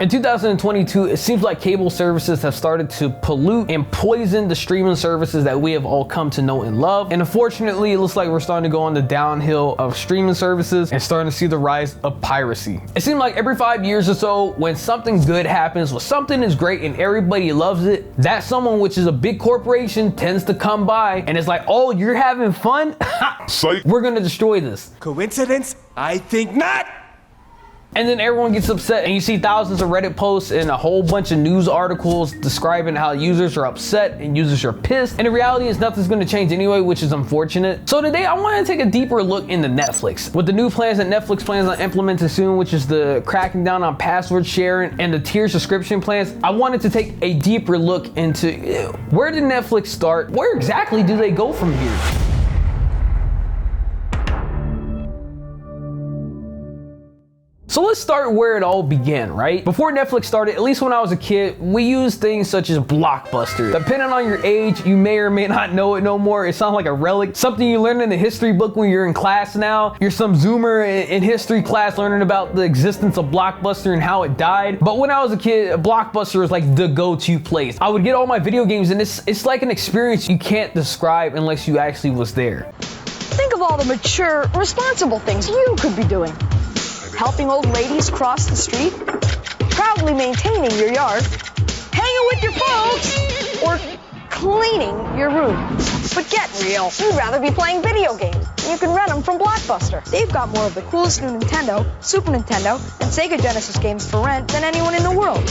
In 2022, it seems like cable services have started to pollute and poison the streaming services that we have all come to know and love. And unfortunately, it looks like we're starting to go on the downhill of streaming services and starting to see the rise of piracy. It seems like every 5 years or so, when something good happens, when something is great and everybody loves it, that someone, which is a big corporation, tends to come by and it's like, oh, you're having fun? Psych. We're gonna destroy this. Coincidence? I think not. And then everyone gets upset and you see thousands of Reddit posts and a whole bunch of news articles describing how users are upset and users are pissed. And the reality is nothing's gonna change anyway, which is unfortunate. So today I wanna take a deeper look into Netflix. With the new plans that Netflix plans on implementing soon, which is the cracking down on password sharing and the tier subscription plans, I wanted to take a deeper look into where did Netflix start? Where exactly do they go from here? So let's start where it all began, right? Before Netflix started, at least when I was a kid, we used things such as Blockbuster. Depending on your age, you may or may not know it no more. It sounds like a relic. Something you learned in the history book when you're in class now. You're some Zoomer in history class learning about the existence of Blockbuster and how it died. But when I was a kid, Blockbuster was like the go-to place. I would get all my video games and it's like an experience you can't describe unless you actually was there. Think of all the mature, responsible things you could be doing. Helping old ladies cross the street, proudly maintaining your yard, hanging with your folks, or cleaning your room. But get real, you'd rather be playing video games. You can rent them from Blockbuster. They've got more of the coolest new Nintendo, Super Nintendo, and Sega Genesis games for rent than anyone in the world.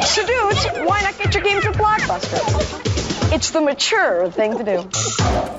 So dudes, why not get your games at Blockbuster? It's the mature thing to do.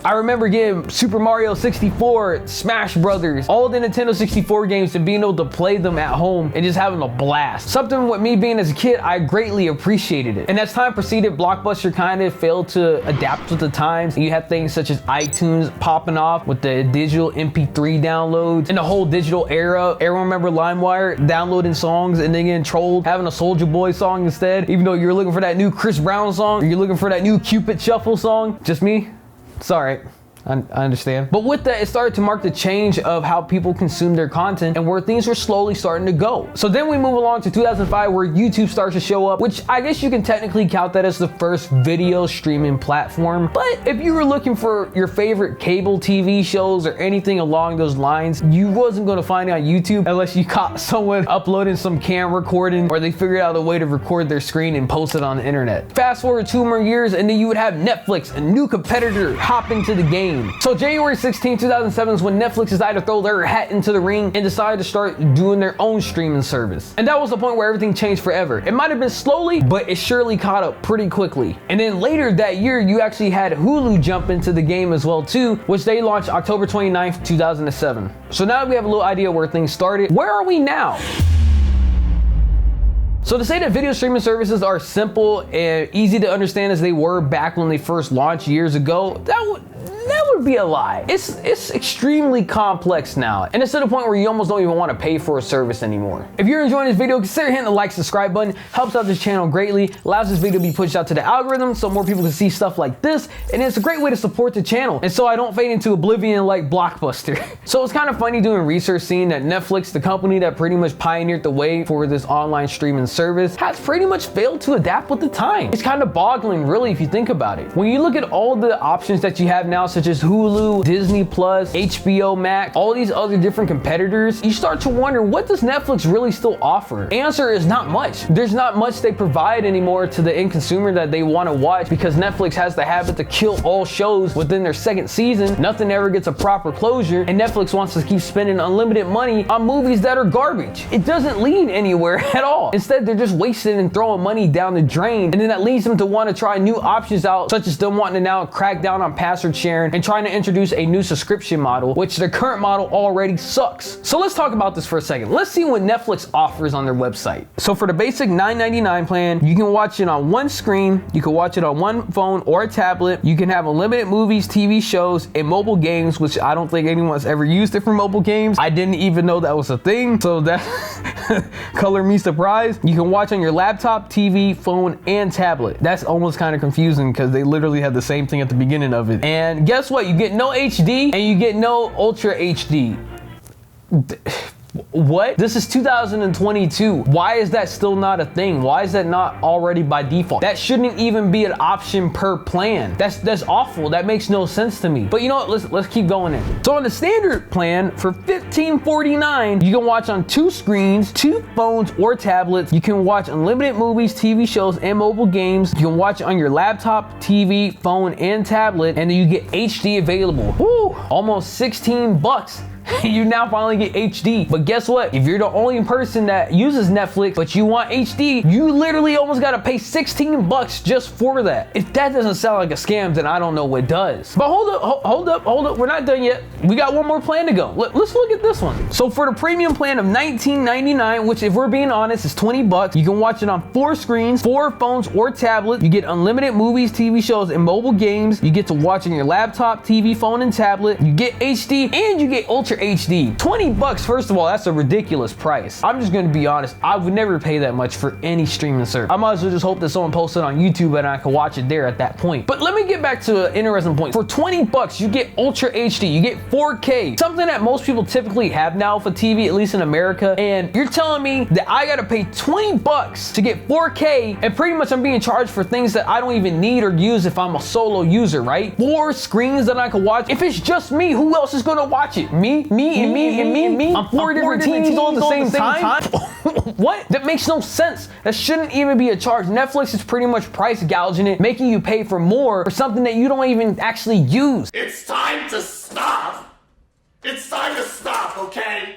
I remember getting Super Mario 64, Smash Brothers, all the Nintendo 64 games and being able to play them at home and just having a blast. Something with me being as a kid, I greatly appreciated it. And as time proceeded, Blockbuster kind of failed to adapt with the times. You had things such as iTunes popping off with the digital MP3 downloads and the whole digital era. Everyone remember LimeWire downloading songs and then getting trolled, having a Soulja Boy song instead, even though you're looking for that new Chris Brown song or you're looking for that new Cupid Shuffle song. Just me? It's all right. I understand. But with that, it started to mark the change of how people consume their content and where things were slowly starting to go. So then we move along to 2005 where YouTube starts to show up, which I guess you can technically count that as the first video streaming platform. But if you were looking for your favorite cable TV shows or anything along those lines, you wasn't going to find it on YouTube unless you caught someone uploading some cam recording or they figured out a way to record their screen and post it on the internet. Fast forward 2 more years and then you would have Netflix, a new competitor, hop into the game. So January 16, 2007 is when Netflix decided to throw their hat into the ring and decided to start doing their own streaming service. And that was the point where everything changed forever. It might have been slowly, but it surely caught up pretty quickly. And then later that year, you actually had Hulu jump into the game as well too, which they launched October 29th, 2007. So now that we have a little idea where things started, where are we now? So to say that video streaming services are simple and easy to understand as they were back when they first launched years ago, that would be a lie. It's extremely complex now, and it's to the point where you almost don't even want to pay for a service anymore. If you're enjoying this video, consider hitting the like, subscribe button. Helps out this channel greatly, allows this video to be pushed out to the algorithm so more people can see stuff like this, and it's a great way to support the channel and so I don't fade into oblivion like Blockbuster. So it's kind of funny doing research seeing that Netflix, the company that pretty much pioneered the way for this online streaming service, has pretty much failed to adapt with the time. It's kind of boggling really if you think about it. When you look at all the options that you have now, such as Hulu, Disney Plus, HBO Max, all these other different competitors, you start to wonder, what does Netflix really still offer? Answer is not much. There's not much they provide anymore to the end consumer that they want to watch because Netflix has the habit to kill all shows within their second season. Nothing ever gets a proper closure, and Netflix wants to keep spending unlimited money on movies that are garbage. It doesn't lead anywhere at all. Instead, they're just wasting and throwing money down the drain, and then that leads them to want to try new options out, such as them wanting to now crack down on password sharing and trying to introduce a new subscription model, which their current model already sucks. So let's talk about this for a second. Let's see what Netflix offers on their website. So for the basic $9.99 plan, you can watch it on one screen, you can watch it on one phone or a tablet, you can have unlimited movies, TV shows, and mobile games, which I don't think anyone's ever used it for mobile games. I didn't even know that was a thing, so that color me surprised. You can watch on your laptop, TV, phone, and tablet. That's almost kind of confusing because they literally had the same thing at the beginning of it. And guess what? You get no HD and you get no Ultra HD. What? This is 2022. Why is that still not a thing? Why is that not already by default? That shouldn't even be an option per plan. That's awful. That makes no sense to me. But you know what? Let's keep going in. So on the standard plan for $15.49, you can watch on 2 screens, 2 phones or tablets. You can watch unlimited movies, TV shows, and mobile games. You can watch on your laptop, TV, phone, and tablet, and then you get HD available. Woo! Almost 16 bucks. You now finally get HD. But guess what? If you're the only person that uses Netflix, but you want HD, you literally almost gotta pay 16 bucks just for that. If that doesn't sound like a scam, then I don't know what does. But hold up. We're not done yet. We got one more plan to go. Let's look at this one. So for the premium plan of $19.99, which if we're being honest is 20 bucks, you can watch it on 4 screens, 4 phones or tablets. You get unlimited movies, TV shows, and mobile games. You get to watch on your laptop, TV, phone, and tablet. You get HD and you get Ultra HD. 20 bucks, first of all, that's a ridiculous price. I'm just gonna be honest, I would never pay that much for any streaming service. I might as well just hope that someone posts it on YouTube and I can watch it there at that point. But let me get back to an interesting point. For 20 bucks, you get Ultra HD, you get 4K, something that most people typically have now for TV, at least in America. And you're telling me that I gotta pay 20 bucks to get 4K, and pretty much I'm being charged for things that I don't even need or use if I'm a solo user, right? 4 screens that I can watch. If it's just me, who else is gonna watch it? Me. I'm 4 different TVs all at the same time. What? That makes no sense. That shouldn't even be a charge. Netflix is pretty much price gouging it, making you pay for more for something that you don't even actually use. It's time to stop. It's time to stop, okay?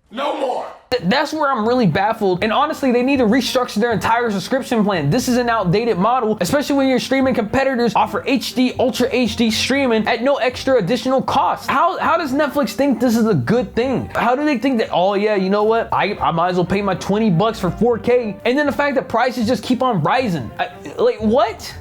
No more. That's where I'm really baffled. And honestly, they need to restructure their entire subscription plan. This is an outdated model, especially when your streaming competitors offer HD, Ultra HD streaming at no extra additional cost. How does Netflix think this is a good thing? How do they think that, oh yeah, you know what? I might as well pay my 20 bucks for 4K. And then the fact that prices just keep on rising. Like, what?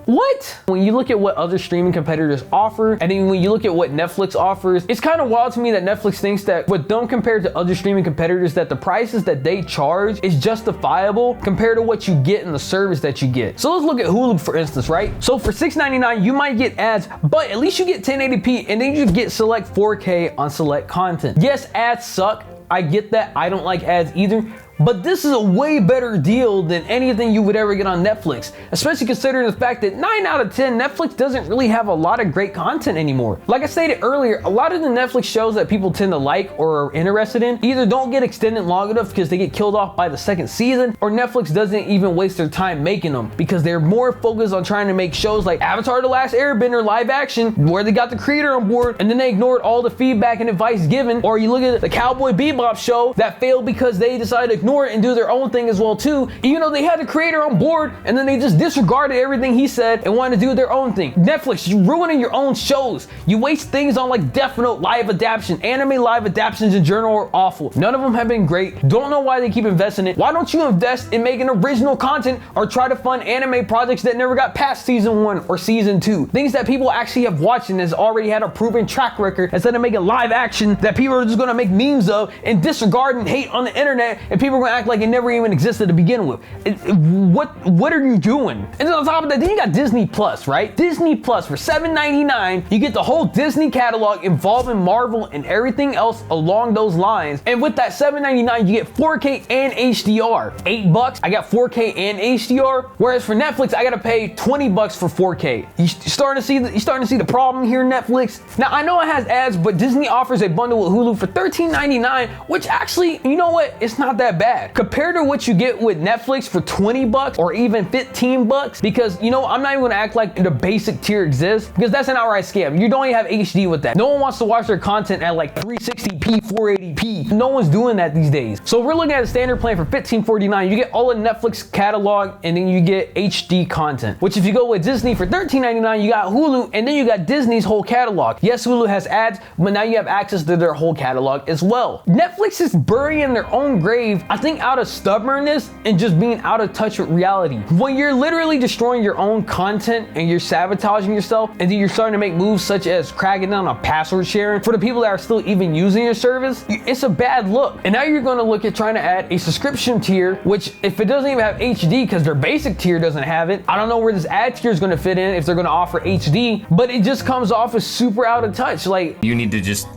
What? When you look at what other streaming competitors offer, and then when you look at what Netflix offers, it's kind of wild to me that Netflix thinks that with them compared to other streaming competitors, that the prices that they charge is justifiable compared to what you get in the service that you get. So let's look at Hulu, for instance, right? So for $6.99, you might get ads, but at least you get 1080p, and then you get select 4K on select content. Yes, ads suck. I get that. I don't like ads either. But this is a way better deal than anything you would ever get on Netflix, especially considering the fact that 9 out of 10, Netflix doesn't really have a lot of great content anymore. Like I stated earlier, a lot of the Netflix shows that people tend to like or are interested in either don't get extended long enough because they get killed off by the second season, or Netflix doesn't even waste their time making them because they're more focused on trying to make shows like Avatar: The Last Airbender live action, where they got the creator on board and then they ignored all the feedback and advice given. Or you look at the Cowboy Bebop show that failed because they decided to ignore it and do their own thing as well too, even though they had the creator on board, and then they just disregarded everything he said and wanted to do their own thing. Netflix, you ruining your own shows. You waste things on like Death Note live adaptation. Anime live adaptations in general are awful. None of them have been great. Don't know why they keep investing in it. Why don't you invest in making original content or try to fund anime projects that never got past season 1 or season 2? Things that people actually have watched and has already had a proven track record, instead of making live action that people are just gonna make memes of and disregard and hate on the internet, and people are gonna act like it never even existed to begin with. What are you doing? And then on top of that, then you got Disney Plus, right? Disney Plus for $7.99, you get the whole Disney catalog involving Marvel and everything else along those lines. And with that $7.99, you get 4K and HDR. $8, I got 4K and HDR. Whereas for Netflix, I gotta pay 20 bucks for 4K. You starting to see the problem here, Netflix? Now I know it has ads, but Disney offers a bundle with Hulu for $13.99, which actually, you know what? It's not that bad compared to what you get with Netflix for 20 bucks or even 15 bucks. Because you know, I'm not even gonna act like the basic tier exists, because that's an outright scam. You don't even have HD with that. No one wants to watch their content at like 360p, 480p. No one's doing that these days. So we're looking at a standard plan for $15.49. You get all of Netflix catalog and then you get HD content. Which if you go with Disney for $13.99, you got Hulu and then you got Disney's whole catalog. Yes, Hulu has ads, but now you have access to their whole catalog as well. Netflix is burying their own grave, I think, out of stubbornness and just being out of touch with reality. When you're literally destroying your own content and you're sabotaging yourself, and then you're starting to make moves such as cracking down on password sharing for the people that are still even using your service, it's a bad look. And now you're going to look at trying to add a subscription tier, which if it doesn't even have HD because their basic tier doesn't have it, I don't know where this ad tier is going to fit in if they're going to offer HD, but it just comes off as super out of touch. Like, you need to just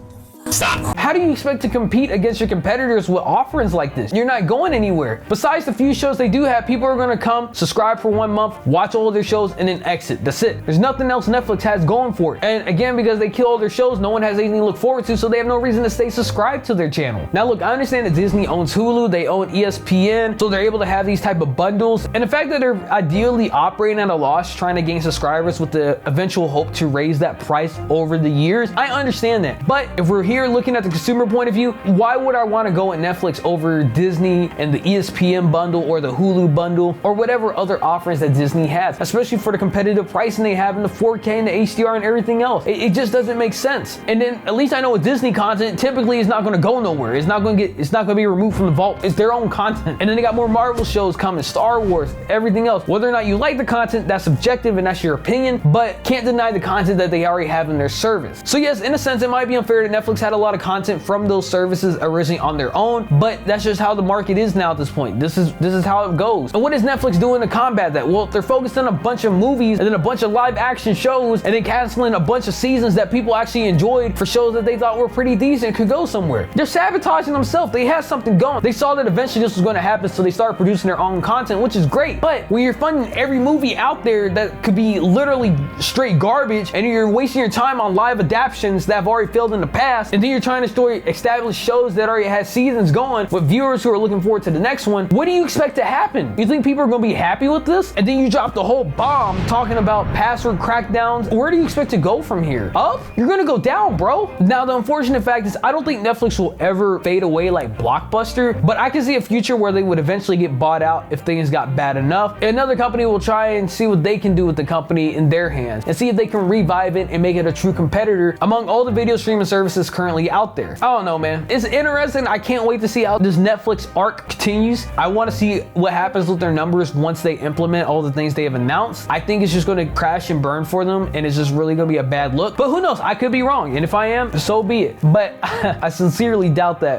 Stop. How do you expect to compete against your competitors with offerings like this? You're not going anywhere. Besides the few shows they do have, people are gonna come, subscribe for 1 month, watch all their shows, and then exit. That's it. There's nothing else Netflix has going for it. And again, because they kill all their shows, no one has anything to look forward to, so they have no reason to stay subscribed to their channel. Now look, I understand that Disney owns Hulu, they own ESPN, so they're able to have these type of bundles. And the fact that they're ideally operating at a loss, trying to gain subscribers with the eventual hope to raise that price over the years, I understand that. But if we're here looking at the consumer point of view, why would I want to go with Netflix over Disney and the ESPN bundle or the Hulu bundle or whatever other offerings that Disney has, especially for the competitive pricing they have in the 4K and the HDR and everything else? It just doesn't make sense. And then at least I know with Disney content, typically is not going to go nowhere. It's not going to be removed from the vault. It's their own content. And then they got more Marvel shows coming, Star Wars, everything else. Whether or not you like the content, that's subjective and that's your opinion, but can't deny the content that they already have in their service. So yes, in a sense, it might be unfair that Netflix had a lot of content from those services originally on their own, but that's just how the market is now at this point. This is how it goes. And what is Netflix doing to combat that? Well, they're focused on a bunch of movies and then a bunch of live action shows and then canceling a bunch of seasons that people actually enjoyed for shows that they thought were pretty decent, could go somewhere. They're sabotaging themselves. They had something going. They saw that eventually this was going to happen, so they started producing their own content, which is great. But when you're funding every movie out there that could be literally straight garbage, and you're wasting your time on live adaptations that have already failed in the past, and then you're trying to establish shows that already had seasons going with viewers who are looking forward to the next one, what do you expect to happen? You think people are going to be happy with this? And then you drop the whole bomb talking about password crackdowns. Where do you expect to go from here? Up? You're going to go down, bro. Now, the unfortunate fact is I don't think Netflix will ever fade away like Blockbuster, but I can see a future where they would eventually get bought out if things got bad enough. Another company will try and see what they can do with the company in their hands and see if they can revive it and make it a true competitor among all the video streaming services currently out there. I don't know, man. It's interesting. I can't wait to see how this Netflix arc continues. I want to see what happens with their numbers once they implement all the things they have announced. I think it's just going to crash and burn for them, and it's just really going to be a bad look. But who knows? I could be wrong, and if I am, so be it. But I sincerely doubt that